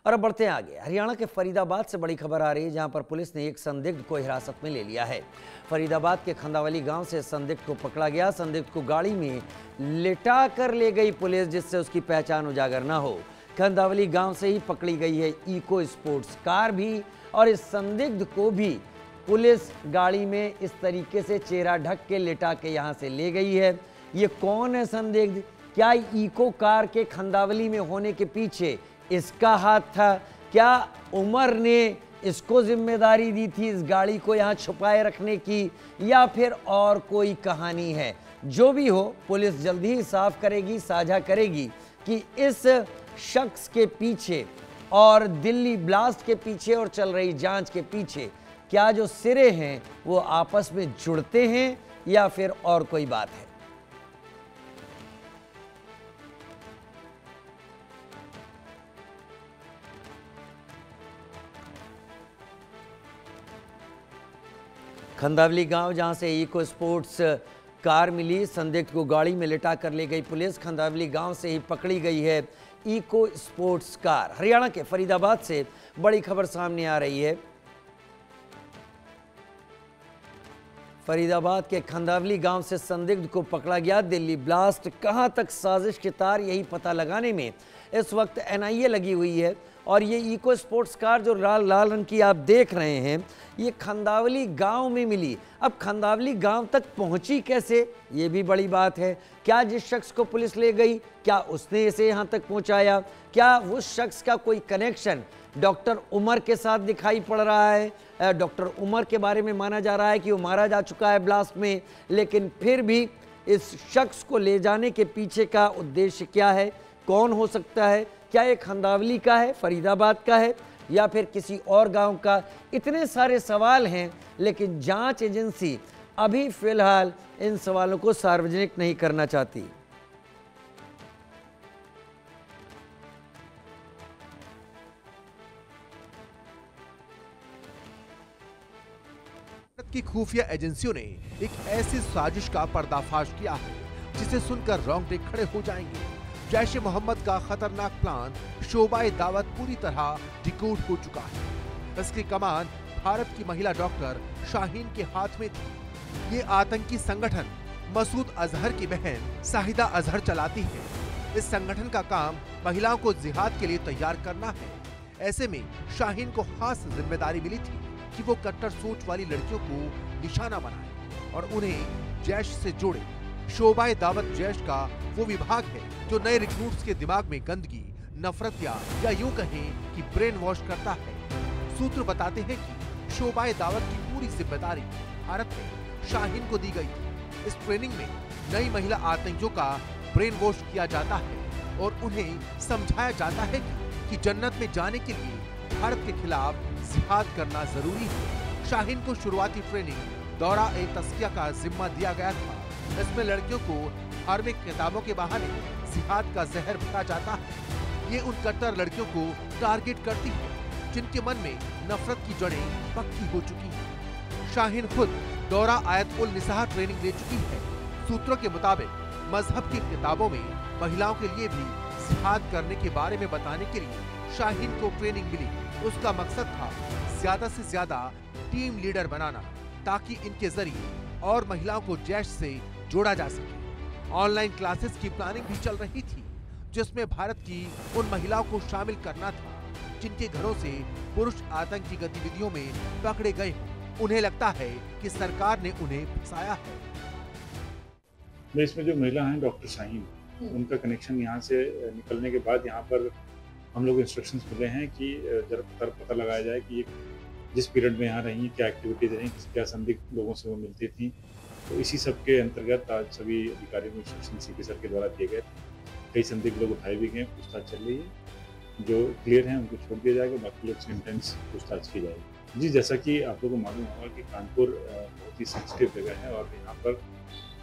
और अब बढ़ते हैं आगे। हरियाणा के फरीदाबाद से बड़ी खबर आ रही है, जहां पर पुलिस ने एक संदिग्ध को हिरासत में ले लिया है। फरीदाबाद के खंदावली गांव से संदिग्ध को पकड़ा गया। संदिग्ध को गाड़ी में लिटा कर ले गई पुलिस, जिससे उसकी पहचान उजागर न हो। खंदावली गांव से ही पकड़ी गई है इको स्पोर्ट्स कार भी, और इस संदिग्ध को भी पुलिस गाड़ी में इस तरीके से चेहरा ढक के लिटा के यहां से ले गई है। ये कौन है संदिग्ध? क्या इको कार के खंदावली में होने के पीछे इसका हाथ था? क्या उमर ने इसको जिम्मेदारी दी थी इस गाड़ी को यहां छुपाए रखने की, या फिर और कोई कहानी है? जो भी हो, पुलिस जल्दी ही साफ करेगी, साझा करेगी कि इस शख्स के पीछे और दिल्ली ब्लास्ट के पीछे और चल रही जांच के पीछे क्या जो सिरे हैं वो आपस में जुड़ते हैं या फिर और कोई बात है। खंदावली गांव, जहां से इको स्पोर्ट्स कार मिली, संदिग्ध को गाड़ी में लिटा कर ले गई पुलिस। खंदावली गांव से ही पकड़ी गई है इको स्पोर्ट्स कार। हरियाणा के फरीदाबाद से बड़ी खबर सामने आ रही है। फरीदाबाद के खंदावली गांव से संदिग्ध को पकड़ा गया। दिल्ली ब्लास्ट कहां तक साजिश के तार, यही पता लगाने में इस वक्त एनआईए लगी हुई है। और ये इको स्पोर्ट्स कार जो लाल रंग की आप देख रहे हैं, ये खंदावली गांव में मिली। अब खंदावली गांव तक पहुंची कैसे, ये भी बड़ी बात है। क्या जिस शख्स को पुलिस ले गई, क्या उसने इसे यहां तक पहुंचाया? क्या उस शख्स का कोई कनेक्शन डॉक्टर उमर के साथ दिखाई पड़ रहा है? डॉक्टर उमर के बारे में माना जा रहा है कि वो मारा जा चुका है ब्लास्ट में, लेकिन फिर भी इस शख्स को ले जाने के पीछे का उद्देश्य क्या है? कौन हो सकता है? क्या ये खंदावली का है, फरीदाबाद का है, या फिर किसी और गांव का? इतने सारे सवाल हैं, लेकिन जांच एजेंसी अभी फिलहाल इन सवालों को सार्वजनिक नहीं करना चाहती। की खुफिया एजेंसियों ने एक ऐसी साजिश का पर्दाफाश किया है जिसे सुनकर रोंगटे खड़े हो जाएंगे। जैश ए मोहम्मद का खतरनाक प्लान शोबाए दावत पूरी तरह डिकोड हो चुका है। इसकी कमान भारत की महिला डॉक्टर शाहीन के हाथ में थी। ये आतंकी संगठन मसूद अजहर की बहन शाहिदा अजहर चलाती है। इस संगठन का काम महिलाओं को जिहाद के लिए तैयार करना है। ऐसे में शाहीन को खास जिम्मेदारी मिली थी कि वो कट्टर सोच वाली लड़कियों को निशाना बनाए और उन्हें जैश से जोड़े। शोबाए दावत जैश का वो विभाग है जो नए रिक्रूट्स के दिमाग में गंदगी, नफरत या यूं कहें कि ब्रेन वॉश करता है। सूत्र बताते हैं कि शोबाए दावत की पूरी जिम्मेदारी भारत में शाहीन को दी गई थी। इस ट्रेनिंग में नई महिला आतंकियों का ब्रेन वॉश किया जाता है और उन्हें समझाया जाता है कि जन्नत में जाने के लिए भारत के खिलाफ जिहाद करना जरूरी है। शाहीन को शुरुआती ट्रेनिंग दौरा ए तस्किया का जिम्मा दिया गया था। इसमें लड़कियों को धार्मिक किताबों के बहाने जिहाद का जहर भरा जाता है। ये उन कट्टर लड़कियों को टारगेट करती है जिनके मन में नफरत की जड़ें पक्की हो चुकी हैं। शाहीन खुद दौरा आयत उल निसाह ट्रेनिंग ले चुकी है। सूत्रों के मुताबिक मजहब की किताबों में महिलाओं के लिए भी जिहाद करने के बारे में बताने के लिए शाहीन को ट्रेनिंग मिली। उसका मकसद था ज्यादा से ज्यादा टीम लीडर बनाना, ताकि इनके जरिए और महिलाओं को जैश से जोड़ा जा सके। ऑनलाइन क्लासेस की प्लानिंग भी चल रही थी, जिसमें भारत की उन महिलाओं को शामिल करना था जिनके घरों से पुरुष आतंकी गतिविधियों में पकड़े गए हों। उन्हें लगता है कि सरकार ने उन्हें फंसाया है। इसमें जो महिला हैं डॉक्टर शाहीन, उनका कनेक्शन यहाँ से निकलने के बाद यहाँ पर हम लोग इंस्ट्रक्शंस मिले हैं कि जरा पता लगाया जाए कि जिस पीरियड में यहाँ रही, क्या एक्टिविटीज रही, क्या संदिग्ध लोगों से वो मिलती थी। तो इसी सब के अंतर्गत आज सभी अधिकारियों को इंस्ट्रक्शन सीपी सर के द्वारा दिए गए। कई संदिग्ध लोग उठाए भी गए, पूछताछ चल रही है। जो क्लियर हैं उनको छोड़ दिया जाएगा, बाकी लोग से इंटेंस पूछताछ की जाएगी। जी, जैसा कि आप लोगों को मालूम होगा कि कानपुर बहुत ही सेंसिटिव जगह है और यहाँ पर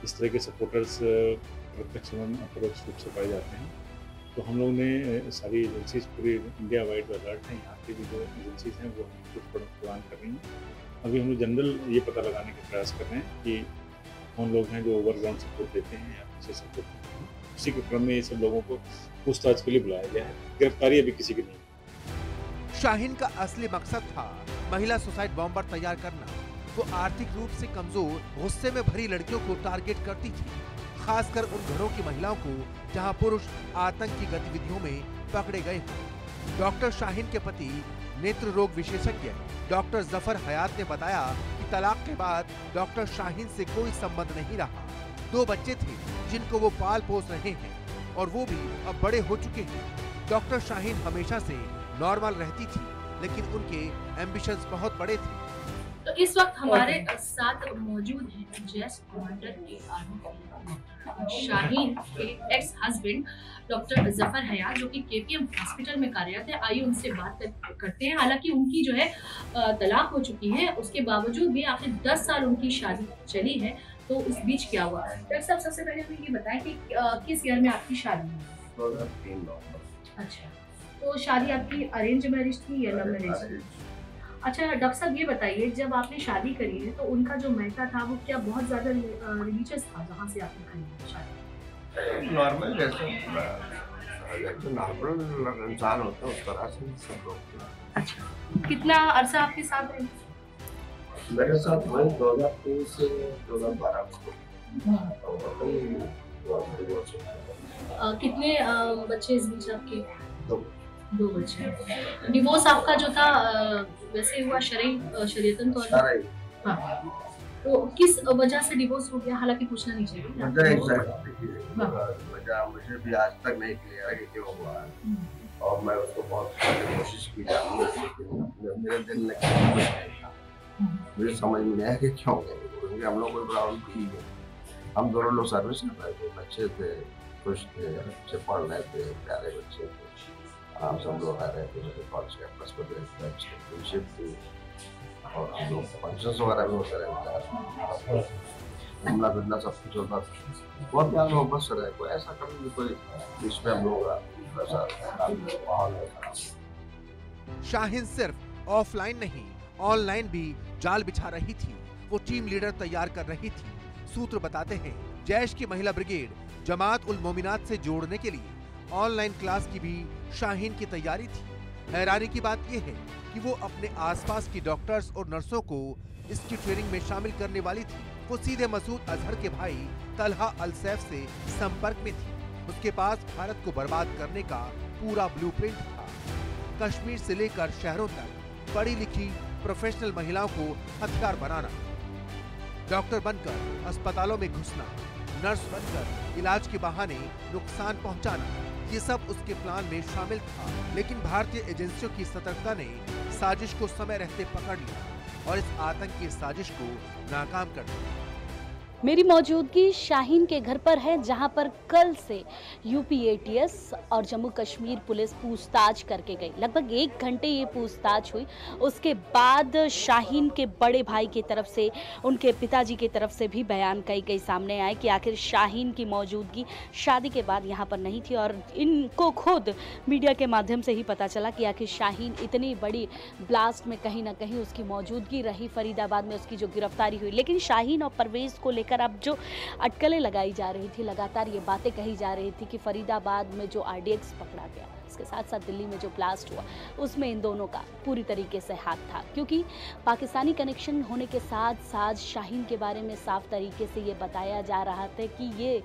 इस तरह के सपोर्टर्स प्रत्यक्ष एवं अपरोक्ष रूप से पाए जाते हैं। तो हम लोग ने सारी एजेंसीज पूरी इंडिया वाइड अलर्ट हैं। यहाँ की भी जो एजेंसीज हैं वो कुछ प्रदान कर रही हैं। अभी हम लोग जनरल ये पता लगाने का प्रयास कर रहे हैं कि कौन लोग हैं जो ओवरग्राउंड सपोर्ट देते हैं या पीछे सपोर्ट देते हैं। उसी के क्रम में ये सब लोगों को पूछताछ के लिए बुलाया गया है। गिरफ्तारी अभी किसी की नहीं। शाहीन का असली मकसद था महिला सुसाइड बॉम्बर तैयार करना। वो आर्थिक रूप से कमजोर, गुस्से में भरी लड़कियों को टारगेट करती थी, खासकर उन घरों की महिलाओं को जहां पुरुष आतंक की गतिविधियों में पकड़े गए हैं। डॉक्टर शाहीन के पति नेत्र रोग विशेषज्ञ डॉक्टर जफर हयात ने बताया कि तलाक के बाद डॉक्टर शाहीन से कोई संबंध नहीं रहा। 2 बच्चे थे जिनको वो पाल पोस रहे हैं और वो भी अब बड़े हो चुके हैं। डॉक्टर शाहीन हमेशा से नॉर्मल रहती थी, लेकिन उनके एम्बिशंस बहुत बड़े थे। तो इस वक्त हमारे साथ मौजूद हैं जेएस कमांडर के आर्मी शाहीन के एक्स हस्बैंड डॉक्टर जफर हयात, जो कि केपीएम हॉस्पिटल में कार्यरत है। आइए उनसे बात करते हैं। हालांकि उनकी जो है तलाक हो चुकी है, उसके बावजूद भी आखिर 10 साल उनकी शादी चली है। तो इस बीच क्या हुआ? डॉक्टर साहब, सबसे पहले हमें ये बताएं कि किस ईयर में आपकी शादी हुई? 2003। अच्छा, तो शादी आपकी अरेंज मैरिज थी या लव मैरिज? अच्छा डॉक्टर साहब, ये बताइए, जब आपने शादी करी है तो उनका जो मायका था वो क्या बहुत ज्यादा रिलीजियस था जहाँ से आपने करी शादी? नॉर्मल जैसे नॉर्मल इंसान होता है उस तरह से सब लोग। अच्छा, कितना अरसा आपके साथ रहे? मेरे साथ वही 2003 से 2012 कितने बच्चे इस बीच आपके? 2 बच्चे। डिवोर्स आपका जो था वैसे हुआ शरीयतन तौर पर? हाँ। तो किस वजह से डिवोर्स हो गया? हालांकि पूछना नहीं चाहिए। मुझे भी आज तक नहीं क्लियर है कि क्यों हुआ, और मैं उसको बहुत कोशिश की मेरे दिल में मुझे समझ में नहीं आया कि क्यों गए, क्योंकि हम लोग कोई प्रॉब्लम थी नहीं। हम दोनों लोग सर्विस कर रहे थे, बच्चे थे, खुश थे, अच्छे पढ़ रहे थे, प्यारे बच्चे थे, आराम से हम लोग आ रहे थे। जैसे कॉलेज कैंपस पर फ्रेंडशिप थी और हम लोग फंक्शंस वगैरह भी होते रहते थे, घूमना फिरना सब कुछ होता था। बहुत प्यार मोहब्बत से रहे, कोई ऐसा कभी कोई बीच में हम लोग ऐसा। शाहीन सिर्फ ऑफलाइन नहीं, ऑनलाइन भी जाल बिछा रही थी। वो टीम लीडर तैयार कर रही थी। सूत्र बताते हैं जैश की महिला ब्रिगेड जमात उल मोमिनात से जोड़ने के लिए ऑनलाइन क्लास की भी शाहीन की तैयारी थी। हैरानी की बात यह है कि वो अपने आसपास की डॉक्टर्स और नर्सों को इसकी ट्रेनिंग में शामिल करने वाली थी। वो सीधे मसूद अजहर के भाई तलहा अल सैफ से संपर्क में थी। उसके पास भारत को बर्बाद करने का पूरा ब्लूप्रिंट था। कश्मीर से लेकर शहरों तक पढ़ी लिखी प्रोफेशनल महिलाओं को हथियार बनाना, डॉक्टर बनकर अस्पतालों में घुसना, नर्स बनकर इलाज के बहाने नुकसान पहुंचाना, ये सब उसके प्लान में शामिल था। लेकिन भारतीय एजेंसियों की सतर्कता ने साजिश को समय रहते पकड़ लिया और इस आतंकी साजिश को नाकाम कर दिया। मेरी मौजूदगी शाहीन के घर पर है, जहां पर कल से यूपी एटीएस और जम्मू कश्मीर पुलिस पूछताछ करके गई। लगभग 1 घंटे ये पूछताछ हुई। उसके बाद शाहीन के बड़े भाई की तरफ से, उनके पिताजी की तरफ से भी बयान कई सामने आए कि आखिर शाहीन की मौजूदगी शादी के बाद यहाँ पर नहीं थी, और इनको खुद मीडिया के माध्यम से ही पता चला कि आखिर शाहीन इतनी बड़ी ब्लास्ट में कहीं ना कहीं उसकी मौजूदगी रही, फरीदाबाद में उसकी जो गिरफ्तारी हुई। लेकिन शाहीन और परवेज को लेकर अब जो अटकलें लगाई जा रही थी, लगातार ये बातें कही जा रही थी कि फरीदाबाद में जो आरडीएक्स पकड़ा गया, इसके साथ साथ दिल्ली में जो ब्लास्ट हुआ, उसमें इन दोनों का पूरी तरीके से हाथ था। क्योंकि पाकिस्तानी कनेक्शन होने के साथ साथ शाहीन के बारे में साफ तरीके से ये बताया जा रहा था कि ये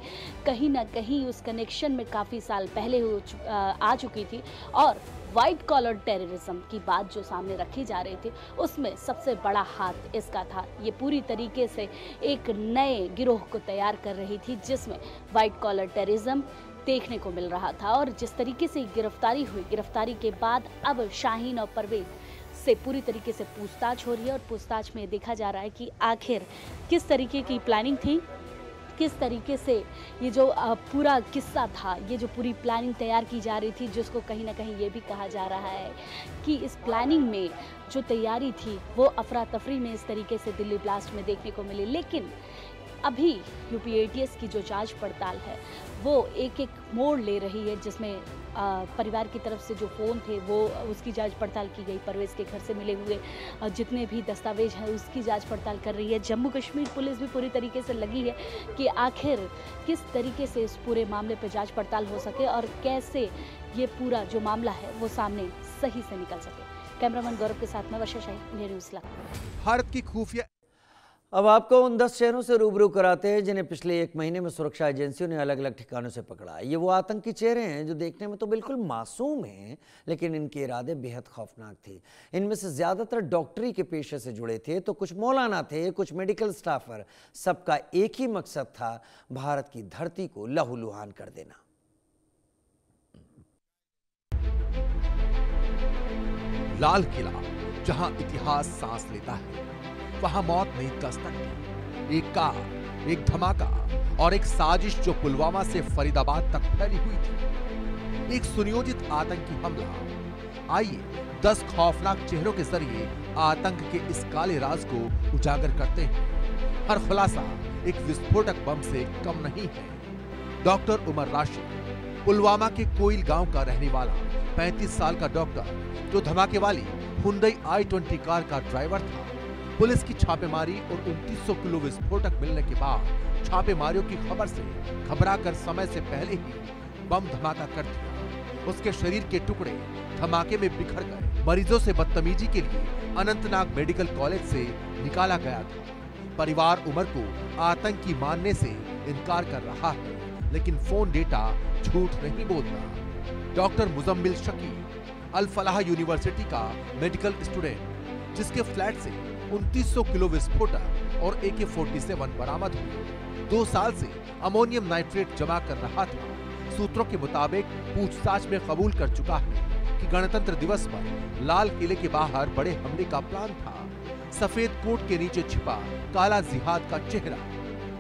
कहीं ना कहीं उस कनेक्शन में काफ़ी साल पहले आ चुकी थी, और वाइट कॉलर टेररिज्म की बात जो सामने रखी जा रही थी उसमें सबसे बड़ा हाथ इसका था। ये पूरी तरीके से एक नए गिरोह को तैयार कर रही थी जिसमें वाइट कॉलर टेररिज्म देखने को मिल रहा था। और जिस तरीके से गिरफ्तारी हुई, गिरफ्तारी के बाद अब शाहीन और परवेज से पूरी तरीके से पूछताछ हो रही है, और पूछताछ में देखा जा रहा है कि आखिर किस तरीके की प्लानिंग थी, किस तरीके से ये जो पूरा किस्सा था, ये जो पूरी प्लानिंग तैयार की जा रही थी, जिसको कहीं ना कहीं ये भी कहा जा रहा है कि इस प्लानिंग में जो तैयारी थी वो अफरा तफरी में इस तरीके से दिल्ली ब्लास्ट में देखने को मिली। लेकिन अभी यूपी एटीएस की जो जांच पड़ताल है वो एक मोड़ ले रही है, जिसमें परिवार की तरफ से जो फ़ोन थे वो उसकी जांच पड़ताल की गई। परवेज़ के घर से मिले हुए जितने भी दस्तावेज हैं उसकी जांच पड़ताल कर रही है। जम्मू कश्मीर पुलिस भी पूरी तरीके से लगी है कि आखिर किस तरीके से इस पूरे मामले पर जांच पड़ताल हो सके और कैसे ये पूरा जो मामला है वो सामने सही से निकल सके। कैमरामैन गौरव के साथ में वर्षा शाही, इंडिया न्यूज़ लखनऊ। भारत की खुफिया अब आपको उन 10 शहरों से रूबरू कराते हैं जिन्हें पिछले 1 महीने में सुरक्षा एजेंसियों ने अलग अलग ठिकानों से पकड़ा। ये वो आतंकी चेहरे हैं जो देखने में तो बिल्कुल मासूम हैं, लेकिन इनके इरादे बेहद खौफनाक थे। इनमें से ज़्यादातर डॉक्टरी के पेशे से जुड़े थे, तो कुछ मौलाना थे, कुछ मेडिकल स्टाफर। सबका एक ही मकसद था, भारत की धरती को लहूलुहान कर देना। लाल किला, जहां इतिहास सांस लेता है, वहां मौत ने दस्तक दी। एक कार, एक धमाका और एक साजिश जो पुलवामा से फरीदाबाद तक फैली हुई थी। एक सुनियोजित आतंकी हमला। आइए 10 खौफनाक चेहरों के जरिए आतंक के इस काले राज को उजागर करते हैं। हर खुलासा एक विस्फोटक बम से कम नहीं है। डॉक्टर उमर राशिद, पुलवामा के कोइल गांव का रहने वाला 35 साल का डॉक्टर, जो धमाके वाली हुंडई i20 कार का ड्राइवर था। पुलिस की छापेमारी और 2900 किलो विस्फोटक मिलने के बाद छापेमारियों की खबर से घबराकर समय से पहले ही बम धमाका कर दिया। उसके शरीर के टुकड़े धमाके में बिखर गए। मरीजों से बदतमीजी के लिए अनंतनाग मेडिकल कॉलेज से निकाला गया था। परिवार उमर को आतंकी मानने से इनकार कर रहा है, लेकिन फोन डेटा झूठ नहीं बोलता। डॉक्टर मुजम्मिल शकील, अल फलाह यूनिवर्सिटी का मेडिकल स्टूडेंट, जिसके फ्लैट से 2900 किलो विस्फोटक और AK-47 बरामद हुए। 2 साल से अमोनियम नाइट्रेट जमा कर रहा था। सूत्रों के मुताबिक पूछताछ में कबूल कर चुका है कि गणतंत्र दिवस पर लाल किले के बाहर बड़े हमले का प्लान था। सफेद कोट के नीचे छिपा काला जिहाद का चेहरा।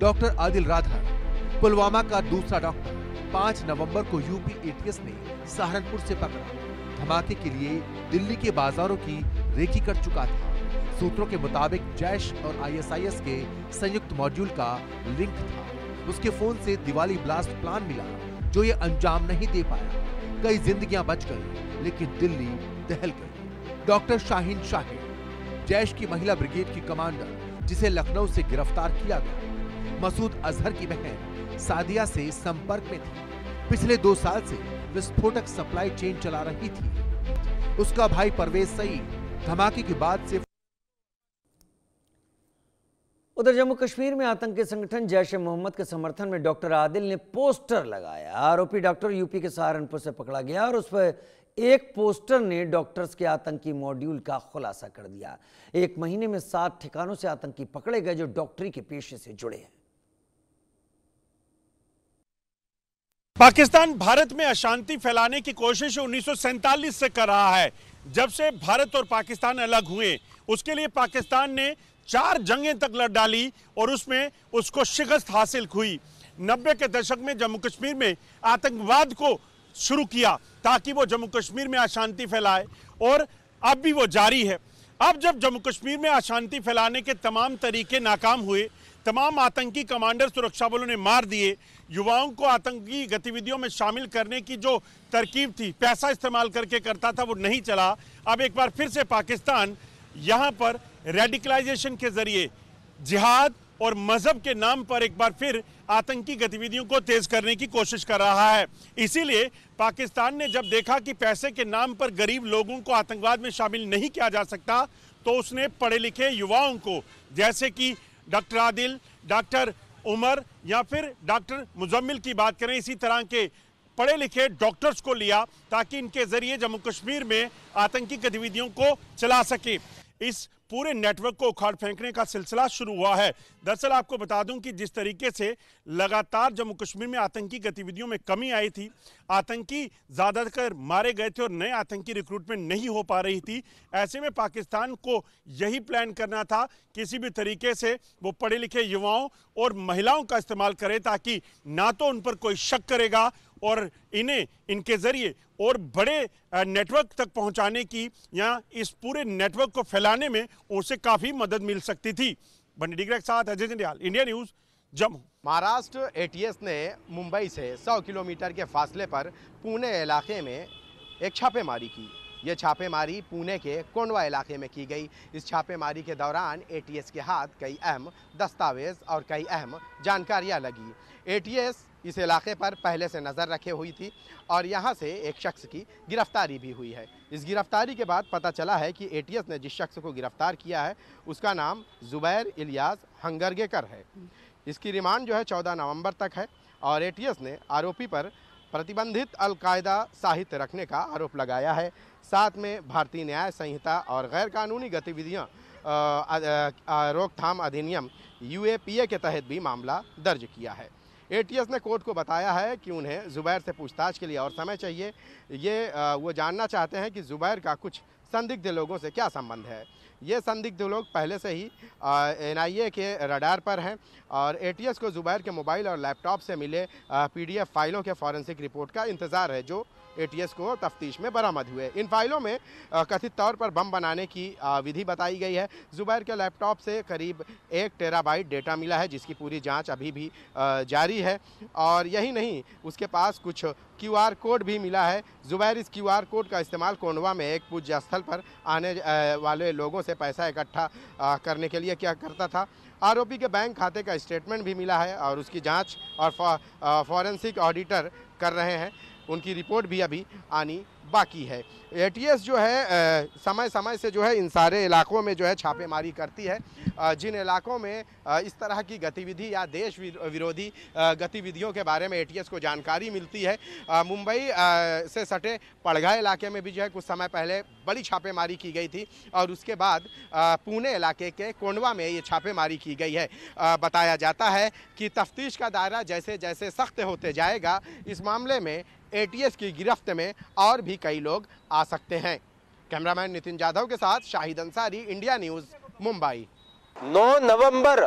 डॉक्टर आदिल राधर, पुलवामा का दूसरा डॉक्टर, 5 नवंबर को यूपी ATS ने सहारनपुर से पकड़ा। धमाके के लिए दिल्ली के बाजारों की रेकी कर चुका था। सूत्रों के मुताबिक जैश और ISIS के संयुक्त मॉड्यूल का लिंक था। उसके फोन से दिवाली ब्लास्ट प्लान मिला, जो ये अंजाम नहीं दे पाया। कई जिंदगियां बच गई, लेकिन दिल्ली दहल गई। डॉक्टर शाहीन शाहिद, जैश की महिला ब्रिगेड की कमांडर, जिसे लखनऊ से गिरफ्तार किया गया। मसूद अजहर की बहन सादिया से संपर्क में थी। पिछले 2 साल से विस्फोटक सप्लाई चेन चला रही थी। उसका भाई परवेज सईद धमाके के बाद से। उधर जम्मू कश्मीर में आतंकी संगठन जैश-ए-मोहम्मद के समर्थन में डॉक्टर आदिल ने पोस्टर लगाया। आरोपी डॉक्टर यूपी के सहारनपुर से पकड़ा गया और उस पर एक पोस्टर ने डॉक्टर्स के आतंकी मॉड्यूल का खुलासा कर दिया। 1 महीने में 7 ठिकानों से आतंकी पकड़े गए जो डॉक्टरी के पेशे से जुड़े हैं। पाकिस्तान भारत में अशांति फैलाने की कोशिश 1947 से कर रहा है। जब से भारत और पाकिस्तान अलग हुए, उसके लिए पाकिस्तान ने 4 जंगें तक लड़ डाली और उसमें उसको शिकस्त हासिल हुई। 90 के दशक में जम्मू कश्मीर में आतंकवाद को शुरू किया ताकि वो जम्मू कश्मीर में अशांति फैलाए, और अब भी वो जारी है। अब जब जम्मू कश्मीर में अशांति फैलाने के तमाम तरीके नाकाम हुए, तमाम आतंकी कमांडर सुरक्षा बलों ने मार दिए, युवाओं को आतंकी गतिविधियों में शामिल करने की जो तरकीब थी, पैसा इस्तेमाल करके करता था, वो नहीं चला। अब एक बार फिर से पाकिस्तान यहाँ पर रेडिकलाइजेशन के जरिए जिहाद और मजहब के नाम पर एक बार फिर आतंकी गतिविधियों को तेज करने की कोशिश कर रहा है। इसीलिए पाकिस्तान ने जब देखा कि पैसे के नाम पर गरीब लोगों को आतंकवाद में शामिल नहीं किया जा सकता, तो उसने पढ़े लिखे युवाओं को, जैसे कि डॉक्टर आदिल, डॉक्टर उमर या फिर डॉक्टर मुजम्मिल की बात करें, इसी तरह के पढ़े लिखे डॉक्टर्स को लिया ताकि इनके जरिए जम्मू कश्मीर में आतंकी गतिविधियों को चला सके। इस पूरे नेटवर्क को उखाड़ फेंकने का सिलसिला शुरू हुआ है। दरअसल आपको बता दूं कि जिस तरीके से लगातार जम्मू कश्मीर में आतंकी गतिविधियों में कमी आई थी, आतंकी ज़्यादातर मारे गए थे और नए आतंकी रिक्रूटमेंट नहीं हो पा रही थी, ऐसे में पाकिस्तान को यही प्लान करना था किसी भी तरीके से वो पढ़े लिखे युवाओं और महिलाओं का इस्तेमाल करे, ताकि ना तो उन पर कोई शक करेगा और इन्हें इनके जरिए और बड़े नेटवर्क तक पहुंचाने की या इस पूरे नेटवर्क को फैलाने में उसे काफ़ी मदद मिल सकती थी। बनी डिग्रा के साथ Ajay Jandial, India news, Jammu. Maharashtra ATS ने मुंबई से 100 किलोमीटर के फासले पर पुणे इलाके में एक छापेमारी की। ये छापेमारी पुणे के कोंडवा इलाके में की गई। इस छापेमारी के दौरान एटीएस के हाथ कई अहम दस्तावेज और कई अहम जानकारियां लगी। एटीएस इस इलाके पर पहले से नज़र रखे हुई थी और यहाँ से एक शख्स की गिरफ्तारी भी हुई है। इस गिरफ्तारी के बाद पता चला है कि एटीएस ने जिस शख्स को गिरफ्तार किया है उसका नाम जुबैर इलियास हंगरगेकर है। इसकी रिमांड जो है 14 नवंबर तक है और एटीएस ने आरोपी पर प्रतिबंधित अलकायदा साहित्य रखने का आरोप लगाया है। साथ में भारतीय न्याय संहिता और गैर कानूनी गतिविधियां रोकथाम अधिनियम यूएपीए के तहत भी मामला दर्ज किया है। एटीएस ने कोर्ट को बताया है कि उन्हें जुबैर से पूछताछ के लिए और समय चाहिए। वो जानना चाहते हैं कि जुबैर का कुछ संदिग्ध लोगों से क्या संबंध है। ये संदिग्ध लोग पहले से ही एनआईए के रडार पर हैं और एटीएस को जुबैर के मोबाइल और लैपटॉप से मिले पीडीएफ फाइलों के फॉरेंसिक रिपोर्ट का इंतज़ार है जो एटीएस को तफ्तीश में बरामद हुए। इन फाइलों में कथित तौर पर बम बनाने की विधि बताई गई है। जुबैर के लैपटॉप से करीब 1 टेराबाइट डेटा मिला है जिसकी पूरी जांच अभी भी जारी है और यही नहीं, उसके पास कुछ क्यूआर कोड भी मिला है। जुबैर इस क्यूआर कोड का इस्तेमाल कोंडवा में एक पूज्य स्थल पर आने वाले लोगों से पैसा इकट्ठा करने के लिए क्या करता था। आरोपी के बैंक खाते का स्टेटमेंट भी मिला है और उसकी जांच और फॉरेंसिक ऑडिटर कर रहे हैं। उनकी रिपोर्ट भी अभी आनी बाकी है। एटीएस जो है समय समय से जो है इन सारे इलाकों में जो है छापेमारी करती है। जिन इलाकों में इस तरह की गतिविधि या देश विरोधी गतिविधियों के बारे में एटीएस को जानकारी मिलती है, मुंबई से सटे पड़घा इलाके में भी जो है कुछ समय पहले बड़ी छापेमारी की गई थी और उसके बाद पुणे इलाके के कोंडवा में ये छापेमारी की गई है। बताया जाता है कि तफ्तीश का दायरा जैसे जैसे सख्त होते जाएगा इस मामले में एटीएस की गिरफ्त में और भी कई लोग आ सकते हैं। कैमरामैन नितिन जाधव के साथ शाहिद अंसारी, इंडिया न्यूज़, मुंबई। 9 नवंबर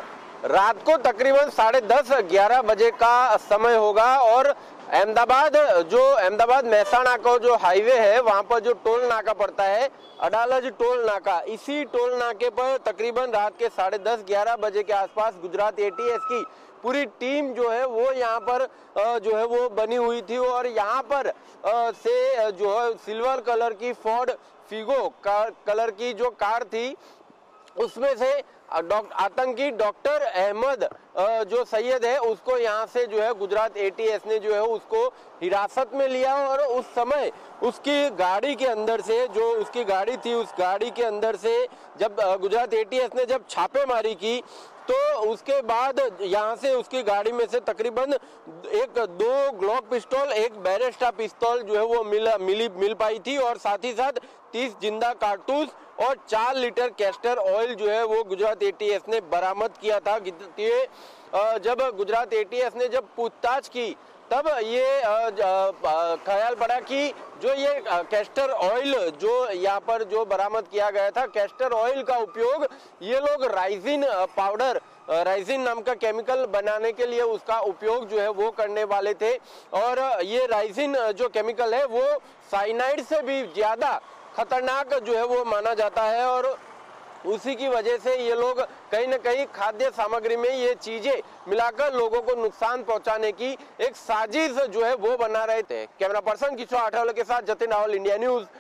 रात को तकरीबन 10:30-11 बजे का समय होगा और अहमदाबाद मेहसाणा का जो हाईवे है वहां पर जो टोल नाका पड़ता है, अडालज टोल नाका, इसी टोल नाके पर तकरीबन रात के 10:30-11 बजे के आसपास गुजरात एटीएस की पूरी टीम जो है वो यहाँ पर जो है वो बनी हुई थी और यहाँ पर से जो है सिल्वर कलर की फोर्ड फिगो कलर की जो कार थी उसमें से आतंकी डॉक्टर अहमद जो सैयद है उसको यहाँ से जो है गुजरात एटीएस ने जो है उसको हिरासत में लिया और उस समय उसकी गाड़ी के अंदर से, जो उसकी गाड़ी थी उस गाड़ी के अंदर से जब गुजरात एटीएस ने जब छापेमारी की तो उसके बाद यहाँ से उसकी गाड़ी में से तकरीबन 2 ग्लॉक पिस्तौल, 1 बैरेस्टा पिस्तौल जो है वो मिल पाई थी और साथ ही साथ 30 जिंदा कारतूस और 4 लीटर कैस्टर ऑयल जो है वो गुजरात एटीएस ने बरामद किया था। जब गुजरात एटीएस ने जब पूछताछ की तब ये ख्याल पड़ा कि जो ये कैस्टर ऑयल जो यहाँ पर जो बरामद किया गया था, कैस्टर ऑयल का उपयोग ये लोग राइजिन पाउडर, राइजिन नाम का केमिकल बनाने के लिए उसका उपयोग जो है वो करने वाले थे और ये राइजिन जो केमिकल है वो साइनाइड से भी ज्यादा खतरनाक जो है वो माना जाता है और उसी की वजह से ये लोग कहीं न कहीं खाद्य सामग्री में ये चीजें मिलाकर लोगों को नुकसान पहुंचाने की एक साजिश जो है वो बना रहे थे। कैमरा पर्सन किशोर आठवले के साथ जतिन रावल, इंडिया न्यूज़,